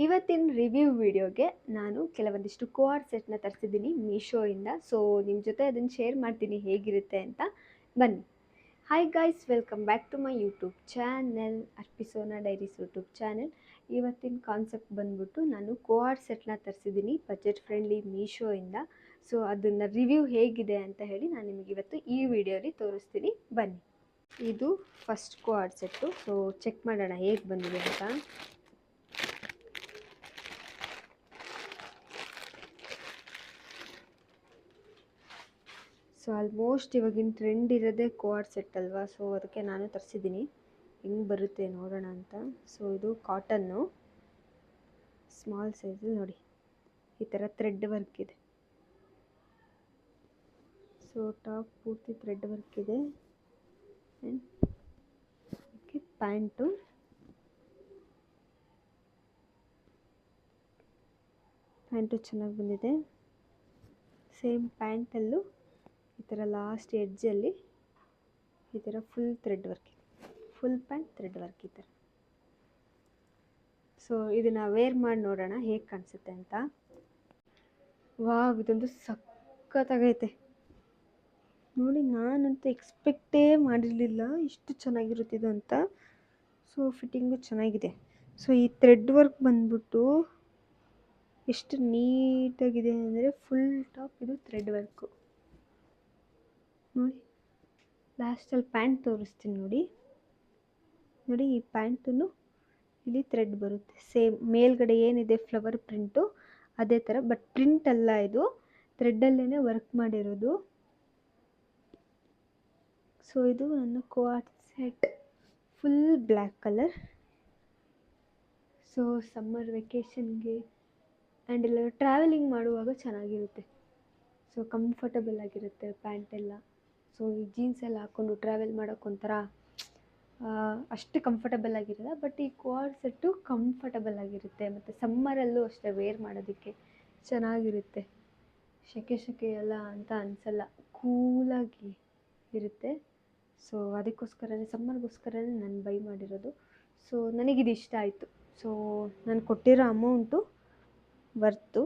ಇವತ್ತಿನ ರಿವ್ಯೂ ವಿಡಿಯೋಗೆ ನಾನು ಕೆಲವೊಂದಿಷ್ಟು ಕೋಆರ್ ಸೆಟ್ನ ತರಿಸಿದ್ದೀನಿ ಮೀಶೋಯಿಂದ. ಸೊ ನಿಮ್ಮ ಜೊತೆ ಅದನ್ನು ಶೇರ್ ಮಾಡ್ತೀನಿ ಹೇಗಿರುತ್ತೆ ಅಂತ. ಬನ್ನಿ. Hi guys, welcome back to my YouTube channel, ಅರ್ಪಿಸೋನಾ ಡೈರೀಸ್ ಯೂಟ್ಯೂಬ್ ಚಾನೆಲ್. ಇವತ್ತಿನ ಕಾನ್ಸೆಪ್ಟ್ ಬಂದ್ಬಿಟ್ಟು ನಾನು ಕೋಆರ್ ಸೆಟ್ನ ತರಿಸಿದ್ದೀನಿ ಬಜೆಟ್ ಫ್ರೆಂಡ್ಲಿ ಮೀಶೋಯಿಂದ. ಸೊ ಅದನ್ನು ರಿವ್ಯೂ ಹೇಗಿದೆ ಅಂತ ಹೇಳಿ ನಾನು ನಿಮಗೆ ಇವತ್ತು ಈ ವಿಡಿಯೋಲಿ ತೋರಿಸ್ತೀನಿ. ಬನ್ನಿ. ಇದು ಫಸ್ಟ್ ಕೋಆರ್ ಸೆಟ್ಟು. ಸೊ ಚೆಕ್ ಮಾಡೋಣ ಹೇಗೆ ಬಂದಿದೆ ಅಂತ. ಸೊ ಆಲ್ಮೋಸ್ಟ್ ಇವಾಗಿನ ಟ್ರೆಂಡ್ ಇರೋದೇ ಕೋಆರ್ ಸೆಟ್ ಅಲ್ವಾ. ಸೊ ಅದಕ್ಕೆ ನಾನು ತರಿಸಿದ್ದೀನಿ. ಹೆಂಗೆ ಬರುತ್ತೆ ನೋಡೋಣ ಅಂತ. ಸೊ ಇದು ಕಾಟನ್ನು, ಸ್ಮಾಲ್ ಸೈಜಲ್ಲಿ ನೋಡಿ ಈ ಥರ ಥ್ರೆಡ್ ವರ್ಕ್ ಇದೆ. ಸೊ ಟಾಪ್ ಪೂರ್ತಿ ಥ್ರೆಡ್ ವರ್ಕ್ ಇದೆ. ಓಕೆ, ಪ್ಯಾಂಟು ಚೆನ್ನಾಗಿ ಬಂದಿದೆ. ಸೇಮ್ ಪ್ಯಾಂಟಲ್ಲೂ ಈ ಥರ ಲಾಸ್ಟ್ ಎಡ್ಜಲ್ಲಿ ಈ ಥರ ಫುಲ್ ಥ್ರೆಡ್ ವರ್ಕ್ ಇದೆ. ಫುಲ್ ಪ್ಯಾಂಟ್ ಥ್ರೆಡ್ ವರ್ಕ್ ಈ ಥರ. ಸೊ ಇದನ್ನು ವೇರ್ ಮಾಡಿ ನೋಡೋಣ ಹೇಗೆ ಕಾಣಿಸುತ್ತೆ ಅಂತ. ವಾವ್, ಇದೊಂದು ಸಖತ್ತಾಗೈತೆ ನೋಡಿ. ನಾನಂತೂ ಎಕ್ಸ್ಪೆಕ್ಟೇ ಮಾಡಿರಲಿಲ್ಲ ಇಷ್ಟು ಚೆನ್ನಾಗಿರುತ್ತಿದ್ದು ಅಂತ. ಸೊ ಫಿಟ್ಟಿಂಗು ಚೆನ್ನಾಗಿದೆ. ಸೊ ಈ ಥ್ರೆಡ್ ವರ್ಕ್ ಬಂದ್ಬಿಟ್ಟು ಎಷ್ಟು ನೀಟಾಗಿದೆ ಅಂದರೆ ಫುಲ್ ಟಾಪ್ ಇದು ಥ್ರೆಡ್ ವರ್ಕು ನೋಡಿ. ಲಾಸ್ಟಲ್ಲಿ ಪ್ಯಾಂಟ್ ತೋರಿಸ್ತೀನಿ ನೋಡಿ. ಈ ಪ್ಯಾಂಟನ್ನು ಇಲ್ಲಿ ಥ್ರೆಡ್ ಬರುತ್ತೆ. ಸೇಮ್ ಮೇಲ್ಗಡೆ ಏನಿದೆ ಫ್ಲವರ್ ಪ್ರಿಂಟು ಅದೇ ಥರ, ಬಟ್ ಪ್ರಿಂಟ್ ಅಲ್ಲ, ಇದು ಥ್ರೆಡ್ಡಲ್ಲೇ ವರ್ಕ್ ಮಾಡಿರೋದು. ಸೊ ಇದು ನನ್ನ coord set, full black colour. So summer ವೆಕೇಷನ್ಗೆ ಆ್ಯಂಡ್ ಎಲ್ಲ ಟ್ರಾವೆಲಿಂಗ್ ಮಾಡುವಾಗ ಚೆನ್ನಾಗಿರುತ್ತೆ. ಸೊ ಕಂಫರ್ಟಬಲ್ ಆಗಿರುತ್ತೆ ಪ್ಯಾಂಟೆಲ್ಲ. ಸೊ ಈ ಜೀನ್ಸ್ ಎಲ್ಲ ಹಾಕ್ಕೊಂಡು ಟ್ರಾವೆಲ್ ಮಾಡೋಕ್ಕೊಂಥರ ಅಷ್ಟು ಕಂಫರ್ಟಬಲ್ ಆಗಿರಲ್ಲ, ಬಟ್ ಈ ಕೋಆರ್ ಸೆಟ್ಟು ಕಂಫರ್ಟಬಲ್ ಆಗಿರುತ್ತೆ. ಮತ್ತು ಸಮ್ಮರಲ್ಲೂ ಅಷ್ಟೇ ವೇರ್ ಮಾಡೋದಕ್ಕೆ ಚೆನ್ನಾಗಿರುತ್ತೆ. ಸೆಕೆ ಎಲ್ಲ ಅಂತ ಅನಿಸಲ್ಲ, ಕೂಲಾಗಿ ಇರುತ್ತೆ. ಸೊ ಅದಕ್ಕೋಸ್ಕರನೇ, ಸಮ್ಮರ್ಗೋಸ್ಕರನೇ ನಾನು ಬೈ ಮಾಡಿರೋದು. ಸೊ ನನಗಿದು ಇಷ್ಟ ಆಯಿತು. ಸೊ ನಾನು ಕೊಟ್ಟಿರೋ ಅಮೌಂಟು ವರ್ತು.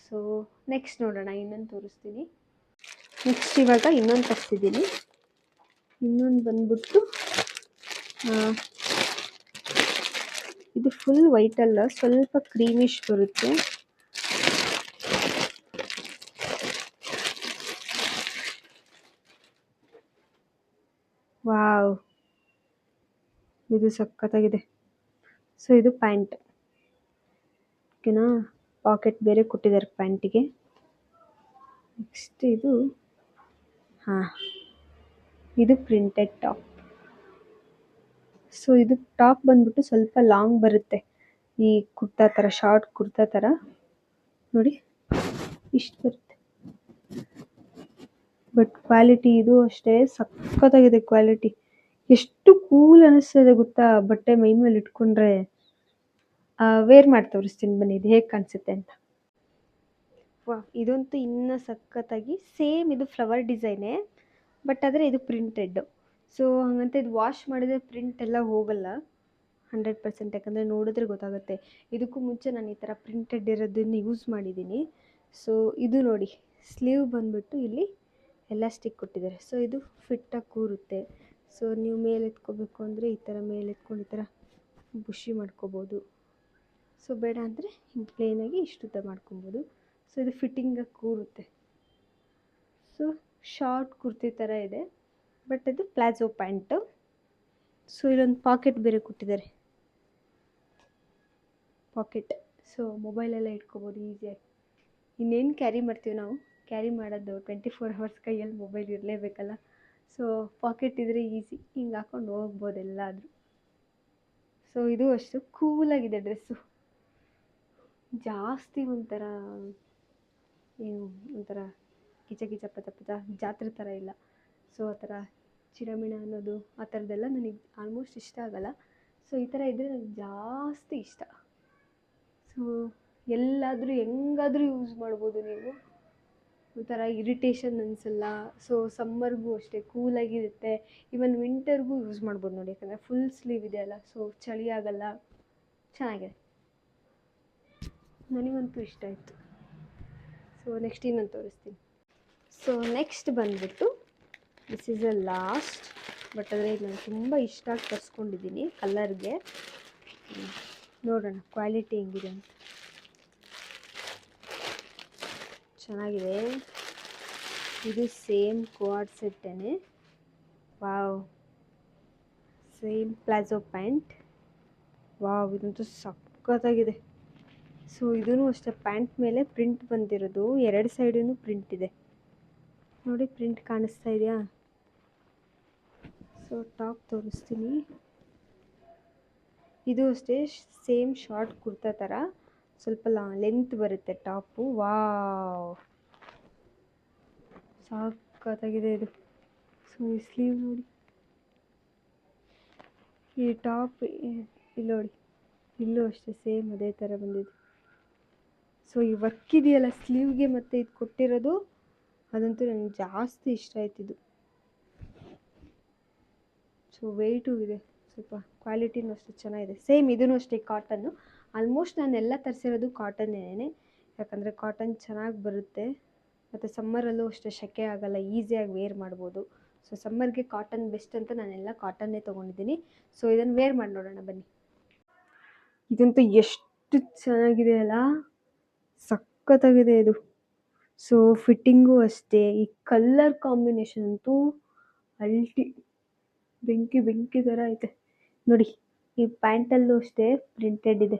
ಸೊ ನೆಕ್ಸ್ಟ್ ನೋಡೋಣ, ಇನ್ನೊಂದು ತೋರಿಸ್ತೀನಿ. ನೆಕ್ಸ್ಟ್ ಇವಾಗ ಇನ್ನೊಂದು ತರಿಸಿದ್ದೀನಿ. ಇನ್ನೊಂದು ಬಂದ್ಬಿಟ್ಟು ಇದು ಫುಲ್ ವೈಟ್ ಅಲ್ಲ, ಸ್ವಲ್ಪ ಕ್ರೀಮಿಶ್ ಬರುತ್ತೆ. ವಾವ್, ಇದು ಸಖತ್ತಾಗಿದೆ. ಸೊ ಇದು ಪ್ಯಾಂಟ್, ಓಕೆನಾ. ಪಾಕೆಟ್ ಬೇರೆ ಕೊಟ್ಟಿದ್ದಾರೆ ಪ್ಯಾಂಟಿಗೆ. ನೆಕ್ಸ್ಟ್ ಇದು ಇದು ಪ್ರಿಂಟೆಡ್ ಟಾಪ್. ಸೊ ಇದು ಟಾಪ್ ಬಂದ್ಬಿಟ್ಟು ಸ್ವಲ್ಪ ಲಾಂಗ್ ಬರುತ್ತೆ, ಈ ಕುರ್ತಾ ಥರ, ಶಾರ್ಟ್ ಕುರ್ತಾ ಥರ ನೋಡಿ ಇಷ್ಟು ಬರುತ್ತೆ. ಬಟ್ ಕ್ವಾಲಿಟಿ ಇದು ಅಷ್ಟೇ ಸಖತ್ತಾಗಿದೆ ಕ್ವಾಲಿಟಿ. ಎಷ್ಟು ಕೂಲ್ ಅನ್ನಿಸ್ತದೆ ಗೊತ್ತಾ ಬಟ್ಟೆ ಮೈ ಮೇಲೆ ಇಟ್ಕೊಂಡ್ರೆ. ವೇರ್ ಮಾಡಿ ತೋರಿಸ್ತೀನಿ ಬನ್ನಿ ಇದು ಹೇಗೆ ಕಾಣಿಸುತ್ತೆ ಅಂತ. ವಾ, ಇದಂತೂ ಇನ್ನೂ ಸಖತ್ತಾಗಿ, ಸೇಮ್ ಇದು ಫ್ಲವರ್ ಡಿಸೈನೇ, ಬಟ್ ಆದರೆ ಇದು ಪ್ರಿಂಟೆಡ್ಡು. ಸೊ ಹಾಗಂತ ಇದು ವಾಶ್ ಮಾಡಿದರೆ ಪ್ರಿಂಟ್ ಎಲ್ಲ ಹೋಗಲ್ಲ 100%, ಯಾಕಂದರೆ ನೋಡಿದ್ರೆ ಗೊತ್ತಾಗುತ್ತೆ. ಇದಕ್ಕೂ ಮುಂಚೆ ನಾನು ಈ ಥರ ಪ್ರಿಂಟೆಡ್ ಇರೋದನ್ನು ಯೂಸ್ ಮಾಡಿದ್ದೀನಿ. ಸೊ ಇದು ನೋಡಿ, ಸ್ಲೀವ್ ಬಂದುಬಿಟ್ಟು ಇಲ್ಲಿ ಎಲಾಸ್ಟಿಕ್ ಕೊಟ್ಟಿದ್ದಾರೆ. ಸೊ ಇದು ಫಿಟ್ಟಾಗಿ ಕೂರುತ್ತೆ. ಸೊ ನೀವು ಮೇಲೆ ಎತ್ಕೋಬೇಕು ಅಂದರೆ ಈ ಥರ ಮೇಲೆ ಎತ್ಕೊಂಡು ಈ ಥರ ಬುಷಿ ಮಾಡ್ಕೋಬೋದು. ಸೊ ಬೇಡ ಅಂದರೆ ಹಿಂಗೆ ಪ್ಲೇನಾಗಿ ಇಷ್ಟುದ್ದ ಮಾಡ್ಕೊಬೋದು. ಸೊ ಇದು ಫಿಟ್ಟಿಂಗಾಗಿ ಕೂರುತ್ತೆ. ಸೊ ಶಾರ್ಟ್ ಕುರ್ತಿ ಥರ ಇದೆ, ಬಟ್ ಇದು ಪ್ಲಾಜೋ ಪ್ಯಾಂಟು. ಸೊ ಇಲ್ಲೊಂದು ಪಾಕೆಟ್ ಬೇರೆ ಕೊಟ್ಟಿದ್ದಾರೆ, ಪಾಕೆಟ್. ಸೊ ಮೊಬೈಲೆಲ್ಲ ಇಟ್ಕೋಬೋದು ಈಸಿಯಾಗಿ. ಇನ್ನೇನು ಕ್ಯಾರಿ ಮಾಡ್ತೀವಿ ನಾವು, ಕ್ಯಾರಿ ಮಾಡೋದು 24 hours ಕೈಯಲ್ಲಿ ಮೊಬೈಲ್ ಇರಲೇಬೇಕಲ್ಲ. ಸೊ ಪಾಕೆಟ್ ಇದ್ದರೆ ಈಸಿ, ಹಿಂಗೆ ಹಾಕ್ಕೊಂಡು ಹೋಗ್ಬೋದು ಎಲ್ಲಾದರೂ. ಸೊ ಇದು ಅಷ್ಟು ಕೂಲಾಗಿದೆ ಡ್ರೆಸ್ಸು. ಜಾಸ್ತಿ ಒಂಥರ ಕಿಚ ಪಚ ಜಾತ್ರೆ ಥರ ಇಲ್ಲ. ಸೊ ಆ ಥರ ಚಿರಮಿಣ ಅನ್ನೋದು ಆ ಥರದ್ದೆಲ್ಲ ನನಗೆ ಆಲ್ಮೋಸ್ಟ್ ಇಷ್ಟ ಆಗಲ್ಲ. ಸೊ ಈ ಥರ ಇದ್ದರೆ ನನಗೆ ಜಾಸ್ತಿ ಇಷ್ಟ. ಸೊ ಎಲ್ಲಾದರೂ ಹೆಂಗಾದರೂ ಯೂಸ್ ಮಾಡ್ಬೋದು ನೀವು, ಒಂಥರ ಇರಿಟೇಷನ್ ಅನಿಸಲ್ಲ. ಸೊ ಸಮ್ಮರ್ಗೂ ಅಷ್ಟೇ ಕೂಲಾಗಿರುತ್ತೆ. ಈವನ್ ವಿಂಟರ್ಗೂ ಯೂಸ್ ಮಾಡ್ಬೋದು ನೋಡಿ, ಯಾಕಂದರೆ ಫುಲ್ ಸ್ಲೀವ್ ಇದೆ ಅಲ್ಲ. ಸೊ ಚಳಿ ಆಗಲ್ಲ, ಚೆನ್ನಾಗಿದೆ. ನನಗಂತೂ ಇಷ್ಟ ಆಯಿತು. ಸೊ ನೆಕ್ಸ್ಟ್ ಇನ್ನೊಂದು ತೋರಿಸ್ತೀನಿ. ಸೊ ನೆಕ್ಸ್ಟ್ ಬಂದ್ಬಿಟ್ಟು this is a last, but ಆದರೆ ಇದು ನಾನು ತುಂಬ ಇಷ್ಟ ಆಗಿ ತರಿಸ್ಕೊಂಡಿದ್ದೀನಿ ಕಲರ್ಗೆ. ನೋಡೋಣ ಕ್ವಾಲಿಟಿ ಹೆಂಗಿದೆ ಅಂತ. ಚೆನ್ನಾಗಿದೆ. ಇದು ಸೇಮ್ ಕೋಆರ್ಡ್ ಸೆಟ್ಟೇ. Wow, same palazzo pant. Wow, ಇದಂತೂ ಸಖತ್ತಾಗಿದೆ. ಸೊ ಇದೂ ಅಷ್ಟೇ ಪ್ಯಾಂಟ್ ಮೇಲೆ ಪ್ರಿಂಟ್ ಬಂದಿರೋದು, ಎರಡು ಸೈಡೂ ಪ್ರಿಂಟ್ ಇದೆ ನೋಡಿ. ಪ್ರಿಂಟ್ ಕಾಣಿಸ್ತಾ ಇದೆಯಾ? ಸೊ ಟಾಪ್ ತೋರಿಸ್ತೀನಿ. ಇದು ಅಷ್ಟೇ ಸೇಮ್ ಶಾರ್ಟ್ ಕುರ್ತಾ ಥರ, ಸ್ವಲ್ಪ ಲೆಂತ್ ಬರುತ್ತೆ ಟಾಪು. ವಾವ್, ಸಖತ್ತಾಗಿದೆ ಇದು. ಸೊ ಈ ಸ್ಲೀವ್ ನೋಡಿ, ಈ ಟಾಪ್ ಇಲ್ಲಿ ನೋಡಿ, ಇಲ್ಲೂ ಅಷ್ಟೇ ಸೇಮ್ ಅದೇ ಥರ ಬಂದಿದೆ. ಸೊ ಈ ವರ್ಕ್ ಇದೆಯಲ್ಲ ಸ್ಲೀವ್ಗೆ ಮತ್ತು ಇದು ಕೊಟ್ಟಿರೋದು, ಅದಂತೂ ನನಗೆ ಜಾಸ್ತಿ ಇಷ್ಟ ಆಯ್ತಿದ್ದು. ಸೊ ವೆಯ್ಟು ಇದೆ, ಸ್ವಲ್ಪ ಕ್ವಾಲಿಟಿನೂ ಅಷ್ಟೇ ಚೆನ್ನಾಗಿದೆ. ಸೇಮ್ ಇದೂ ಅಷ್ಟೇ ಕಾಟನ್ನು. ಆಲ್ಮೋಸ್ಟ್ ನಾನೆಲ್ಲ ತರಿಸಿರೋದು ಕಾಟನ್ನೇನೆ, ಯಾಕಂದರೆ ಕಾಟನ್ ಚೆನ್ನಾಗಿ ಬರುತ್ತೆ ಮತ್ತು ಸಮ್ಮರಲ್ಲೂ ಅಷ್ಟೇ ಸೆಕೆ ಆಗೋಲ್ಲ, ಈಸಿಯಾಗಿ ವೇರ್ ಮಾಡ್ಬೋದು. ಸೊ ಸಮ್ಮರ್ಗೆ ಕಾಟನ್ ಬೆಸ್ಟ್ ಅಂತ ನಾನೆಲ್ಲ ಕಾಟನ್ನೇ ತೊಗೊಂಡಿದ್ದೀನಿ. ಸೊ ಇದನ್ನು ವೇರ್ ಮಾಡಿ ನೋಡೋಣ ಬನ್ನಿ. ಇದಂತೂ ಎಷ್ಟು ಚೆನ್ನಾಗಿದೆ ಅಲ್ಲ, ಸಖತ್ತಾಗಿದೆ ಇದು. ಸೊ ಫಿಟ್ಟಿಂಗು ಅಷ್ಟೇ, ಈ ಕಲರ್ ಕಾಂಬಿನೇಷನ್ ಅಂತೂ ಅಲ್ಟಿ, ಬೆಂಕಿ ಥರ ಐತೆ ನೋಡಿ. ಈ ಪ್ಯಾಂಟಲ್ಲೂ ಅಷ್ಟೇ ಪ್ರಿಂಟೆಡ್ ಇದೆ,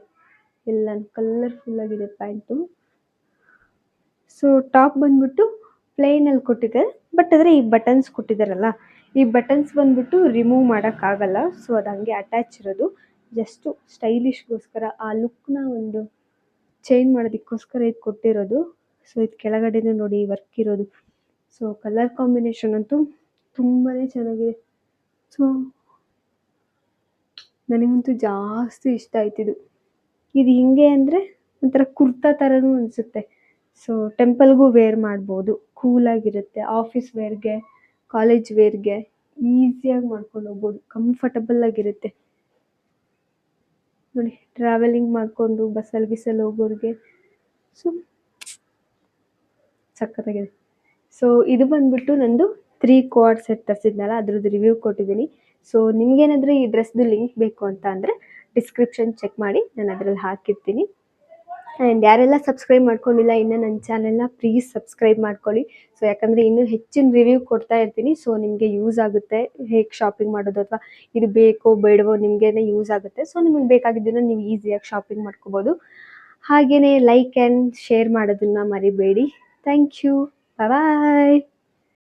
ಎಲ್ಲ ಕಲರ್ಫುಲ್ಲಾಗಿದೆ ಪ್ಯಾಂಟು. ಸೊ ಟಾಪ್ ಬಂದ್ಬಿಟ್ಟು ಪ್ಲೇನಲ್ಲಿ ಕೊಟ್ಟಿದ್ದಾರೆ, ಬಟ್ ಆದರೆ ಈ ಬಟನ್ಸ್ ಕೊಟ್ಟಿದ್ದಾರಲ್ಲ, ಈ ಬಟನ್ಸ್ ಬಂದ್ಬಿಟ್ಟು ರಿಮೂವ್ ಮಾಡೋಕ್ಕಾಗಲ್ಲ. ಸೊ ಅದು ಹಂಗೆ ಅಟ್ಯಾಚ್ ಇರೋದು, ಜಸ್ಟು ಸ್ಟೈಲಿಶ್ಗೋಸ್ಕರ, ಆ ಲುಕ್ನ ಒಂದು ಚೇಂಜ್ ಮಾಡೋದಕ್ಕೋಸ್ಕರ ಇದು ಕೊಟ್ಟಿರೋದು. ಸೊ ಇದು ಕೆಳಗಡೆನೂ ನೋಡಿ ವರ್ಕ್ ಇರೋದು. ಸೊ ಕಲರ್ ಕಾಂಬಿನೇಷನ್ ಅಂತೂ ತುಂಬಾ ಚೆನ್ನಾಗಿದೆ. ಸೊ ನನಗಂತೂ ಜಾಸ್ತಿ ಇಷ್ಟ ಆಯ್ತಿದು. ಇದು ಹಿಂಗೆ ಅಂದರೆ ಒಂಥರ ಕುರ್ತಾ ಥರನೂ ಅನಿಸುತ್ತೆ. ಸೊ ಟೆಂಪಲ್ಗೂ ವೇರ್ ಮಾಡ್ಬೋದು, ಕೂಲಾಗಿರುತ್ತೆ. ಆಫೀಸ್ ವೇರ್ಗೆ, ಕಾಲೇಜ್ ವೇರ್ಗೆ ಈಸಿಯಾಗಿ ಮಾಡ್ಕೊಂಡು ಹೋಗ್ಬೋದು, ಕಂಫರ್ಟಬಲ್ಲಾಗಿರುತ್ತೆ ನೋಡಿ. ಟ್ರಾವೆಲಿಂಗ್ ಮಾಡಿಕೊಂಡು ಬಸ್ಸಲ್ಲಿ ಗಿಸ್ಸಲ್ಲಿ ಹೋಗೋರಿಗೆ ಸೊ ಸಖತ್ತಾಗಿದೆ. ಸೊ ಇದು ಬಂದ್ಬಿಟ್ಟು ನಂದು 3 ಕೋಆರ್ಡ್ ಸೆಟ್ ತರಿಸಿದ್ನಲ್ಲ, ಅದ್ರದ್ದು ರಿವ್ಯೂ ಕೊಟ್ಟಿದ್ದೀನಿ. ಸೊ ನಿಮ್ಗೇನಾದರೂ ಈ ಡ್ರೆಸ್ದು ಲಿಂಕ್ ಬೇಕು ಅಂತ ಅಂದರೆ ಡಿಸ್ಕ್ರಿಪ್ಷನ್ ಚೆಕ್ ಮಾಡಿ, ನಾನು ಅದರಲ್ಲಿ ಹಾಕಿರ್ತೀನಿ. ಆ್ಯಂಡ್ ಯಾರೆಲ್ಲ ಸಬ್ಸ್ಕ್ರೈಬ್ ಮಾಡ್ಕೊಂಡಿಲ್ಲ ಇನ್ನೂ ನನ್ನ ಚಾನೆಲ್ನ, ಪ್ಲೀಸ್ ಸಬ್ಸ್ಕ್ರೈಬ್ ಮಾಡ್ಕೊಳ್ಳಿ. ಸೊ ಯಾಕಂದರೆ ಇನ್ನೂ ಹೆಚ್ಚಿನ ರಿವ್ಯೂ ಕೊಡ್ತಾ ಇರ್ತೀನಿ. ಸೊ ನಿಮಗೆ ಯೂಸ್ ಆಗುತ್ತೆ ಹೇಗೆ ಶಾಪಿಂಗ್ ಮಾಡೋದು, ಅಥವಾ ಇದು ಬೇಕೋ ಬೇಡವೋ ನಿಮಗೇನೆ ಯೂಸ್ ಆಗುತ್ತೆ. ಸೊ ನಿಮಗೆ ಬೇಕಾಗಿದ್ದನ್ನು ನೀವು ಈಸಿಯಾಗಿ ಶಾಪಿಂಗ್ ಮಾಡ್ಕೋಬೋದು. ಹಾಗೆಯೇ ಲೈಕ್ ಆ್ಯಂಡ್ ಶೇರ್ ಮಾಡೋದನ್ನು ಮರಿಬೇಡಿ. Thank you, bye.